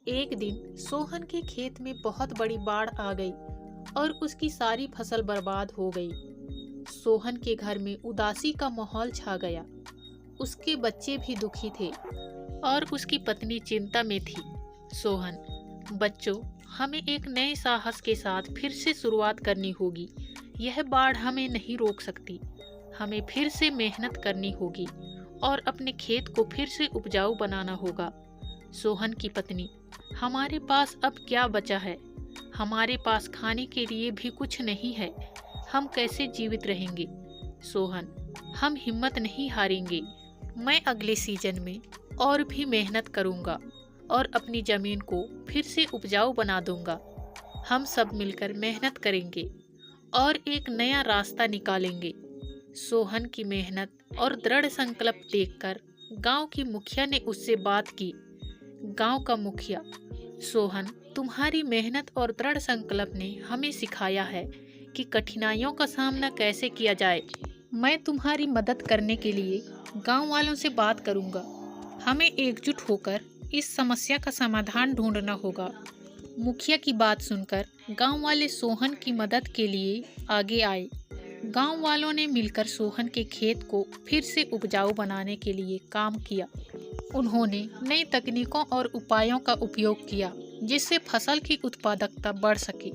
एक दिन सोहन के खेत में बहुत बड़ी बाढ़ आ गई और उसकी सारी फसल बर्बाद हो गई। सोहन के घर में उदासी का माहौल छा गया। उसके बच्चे भी दुखी थे और उसकी पत्नी चिंता में थी। सोहन, बच्चों, हमें एक नए साहस के साथ फिर से शुरुआत करनी होगी। यह बाढ़ हमें नहीं रोक सकती। हमें फिर से मेहनत करनी होगी और अपने खेत को फिर से उपजाऊ बनाना होगा। सोहन की पत्नी, हमारे पास अब क्या बचा है? हमारे पास खाने के लिए भी कुछ नहीं है। हम कैसे जीवित रहेंगे? सोहन, हम हिम्मत नहीं हारेंगे। मैं अगले सीजन में और भी मेहनत करूंगा और अपनी जमीन को फिर से उपजाऊ बना दूंगा। हम सब मिलकर मेहनत करेंगे और एक नया रास्ता निकालेंगे। सोहन की मेहनत और दृढ़ संकल्प देखकर गांव की मुखिया ने उससे बात की। गांव का मुखिया, सोहन, तुम्हारी मेहनत और दृढ़ संकल्प ने हमें सिखाया है कि कठिनाइयों का सामना कैसे किया जाए। मैं तुम्हारी मदद करने के लिए गांव वालों से बात करूंगा। हमें एकजुट होकर इस समस्या का समाधान ढूंढना होगा। मुखिया की बात सुनकर गांव वाले सोहन की मदद के लिए आगे आए। गांव वालों ने मिलकर सोहन के खेत को फिर से उपजाऊ बनाने के लिए काम किया। उन्होंने नई तकनीकों और उपायों का उपयोग किया जिससे फसल की उत्पादकता बढ़ सके।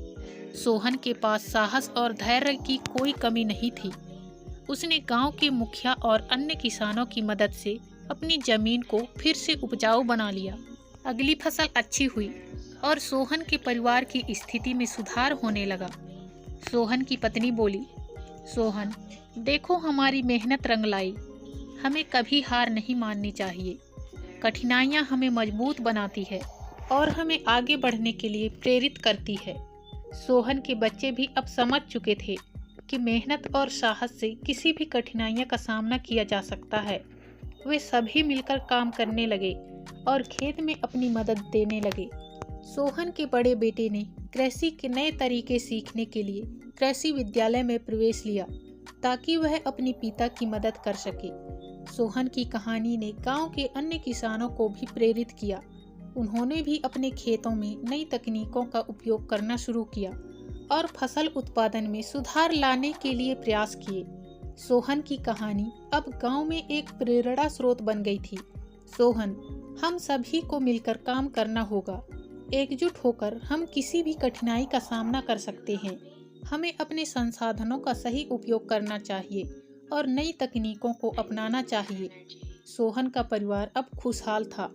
सोहन के पास साहस और धैर्य की कोई कमी नहीं थी। उसने गांव के मुखिया और अन्य किसानों की मदद से अपनी जमीन को फिर से उपजाऊ बना लिया। अगली फसल अच्छी हुई और सोहन के परिवार की स्थिति में सुधार होने लगा। सोहन की पत्नी बोली, सोहन, देखो हमारी मेहनत रंग लाई। हमें कभी हार नहीं माननी चाहिए। कठिनाइयाँ हमें मजबूत बनाती है और हमें आगे बढ़ने के लिए प्रेरित करती है। सोहन के बच्चे भी अब समझ चुके थे कि मेहनत और साहस से किसी भी कठिनाइयों का सामना किया जा सकता है। वे सभी मिलकर काम करने लगे और खेत में अपनी मदद देने लगे। सोहन के बड़े बेटे ने कृषि के नए तरीके सीखने के लिए कृषि विद्यालय में प्रवेश लिया ताकि वह अपने पिता की मदद कर सके। सोहन की कहानी ने गांव के अन्य किसानों को भी प्रेरित किया। उन्होंने भी अपने खेतों में नई तकनीकों का उपयोग करना शुरू किया और फसल उत्पादन में सुधार लाने के लिए प्रयास किए। सोहन की कहानी अब गांव में एक प्रेरणा स्रोत बन गई थी। सोहन, हम सभी को मिलकर काम करना होगा। एकजुट होकर हम किसी भी कठिनाई का सामना कर सकते हैं। हमें अपने संसाधनों का सही उपयोग करना चाहिए और नई तकनीकों को अपनाना चाहिए। सोहन का परिवार अब खुशहाल था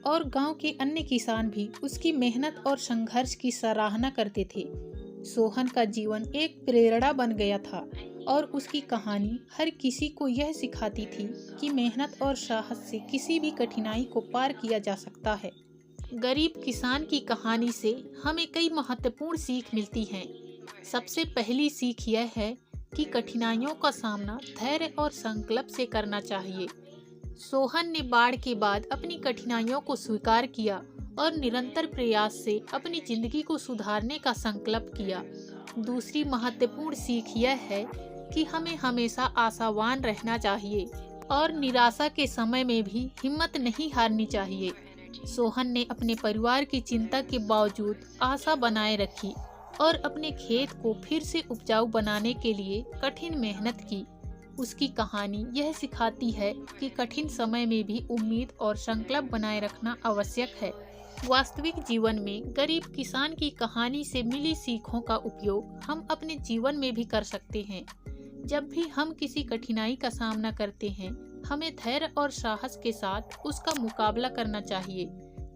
और गांव के अन्य किसान भी उसकी मेहनत और संघर्ष की सराहना करते थे। सोहन का जीवन एक प्रेरणा बन गया था और उसकी कहानी हर किसी को यह सिखाती थी कि मेहनत और साहस से किसी भी कठिनाई को पार किया जा सकता है। गरीब किसान की कहानी से हमें कई महत्वपूर्ण सीख मिलती हैं। सबसे पहली सीख यह है कि कठिनाइयों का सामना धैर्य और संकल्प से करना चाहिए। सोहन ने बाढ़ के बाद अपनी कठिनाइयों को स्वीकार किया और निरंतर प्रयास से अपनी जिंदगी को सुधारने का संकल्प किया। दूसरी महत्वपूर्ण सीख यह है कि हमें हमेशा आशावान रहना चाहिए और निराशा के समय में भी हिम्मत नहीं हारनी चाहिए। सोहन ने अपने परिवार की चिंता के बावजूद आशा बनाए रखी और अपने खेत को फिर से उपजाऊ बनाने के लिए कठिन मेहनत की। उसकी कहानी यह सिखाती है कि कठिन समय में भी उम्मीद और संकल्प बनाए रखना आवश्यक है। वास्तविक जीवन में गरीब किसान की कहानी से मिली सीखों का उपयोग हम अपने जीवन में भी कर सकते हैं। जब भी हम किसी कठिनाई का सामना करते हैं, हमें धैर्य और साहस के साथ उसका मुकाबला करना चाहिए।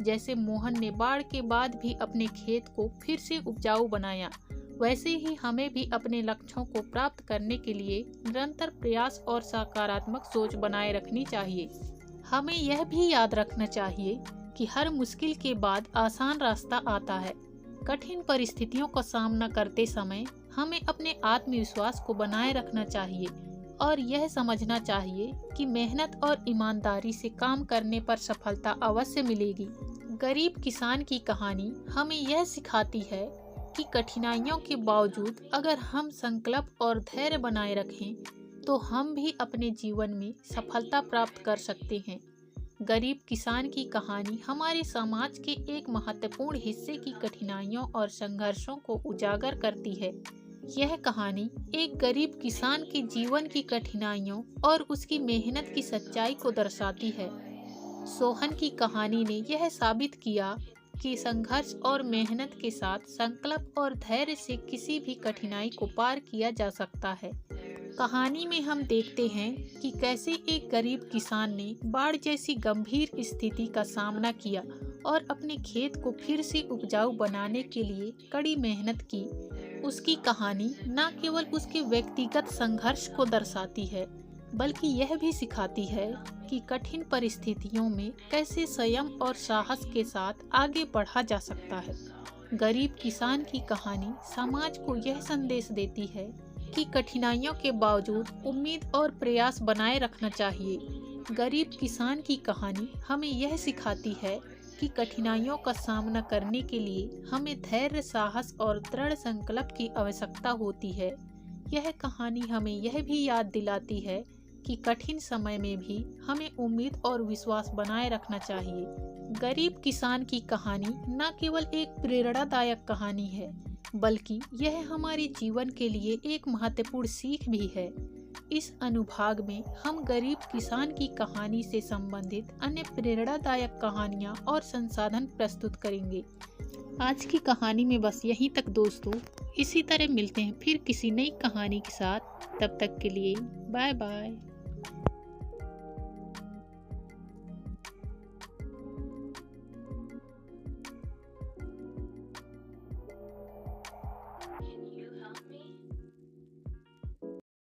जैसे मोहन ने बाढ़ के बाद भी अपने खेत को फिर से उपजाऊ बनाया, वैसे ही हमें भी अपने लक्ष्यों को प्राप्त करने के लिए निरंतर प्रयास और सकारात्मक सोच बनाए रखनी चाहिए। हमें यह भी याद रखना चाहिए कि हर मुश्किल के बाद आसान रास्ता आता है। कठिन परिस्थितियों का सामना करते समय हमें अपने आत्मविश्वास को बनाए रखना चाहिए और यह समझना चाहिए कि मेहनत और ईमानदारी से काम करने पर सफलता अवश्य मिलेगी। गरीब किसान की कहानी हमें यह सिखाती है कि कठिनाइयों के बावजूद अगर हम संकल्प और धैर्य बनाए रखें तो हम भी अपने जीवन में सफलता प्राप्त कर सकते हैं। गरीब किसान की कहानी हमारे समाज के एक महत्वपूर्ण हिस्से की कठिनाइयों और संघर्षों को उजागर करती है। यह कहानी एक गरीब किसान के जीवन की कठिनाइयों और उसकी मेहनत की सच्चाई को दर्शाती है। सोहन की कहानी ने यह साबित किया कि संघर्ष और मेहनत के साथ संकल्प और धैर्य से किसी भी कठिनाई को पार किया जा सकता है। कहानी में हम देखते हैं कि कैसे एक गरीब किसान ने बाढ़ जैसी गंभीर स्थिति का सामना किया और अपने खेत को फिर से उपजाऊ बनाने के लिए कड़ी मेहनत की। उसकी कहानी न केवल उसके व्यक्तिगत संघर्ष को दर्शाती है, बल्कि यह भी सिखाती है कि कठिन परिस्थितियों में कैसे संयम और साहस के साथ आगे बढ़ा जा सकता है। गरीब किसान की कहानी समाज को यह संदेश देती है कि कठिनाइयों के बावजूद उम्मीद और प्रयास बनाए रखना चाहिए। गरीब किसान की कहानी हमें यह सिखाती है कि कठिनाइयों का सामना करने के लिए हमें धैर्य, साहस और दृढ़ संकल्प की आवश्यकता होती है। यह कहानी हमें यह भी याद दिलाती है कि कठिन समय में भी हमें उम्मीद और विश्वास बनाए रखना चाहिए। गरीब किसान की कहानी न केवल एक प्रेरणादायक कहानी है, बल्कि यह हमारे जीवन के लिए एक महत्वपूर्ण सीख भी है। इस अनुभाग में हम गरीब किसान की कहानी से संबंधित अन्य प्रेरणादायक कहानियाँ और संसाधन प्रस्तुत करेंगे। आज की कहानी में बस यहीं तक दोस्तों। इसी तरह मिलते हैं फिर किसी नई कहानी के साथ। तब तक के लिए बाय बाय।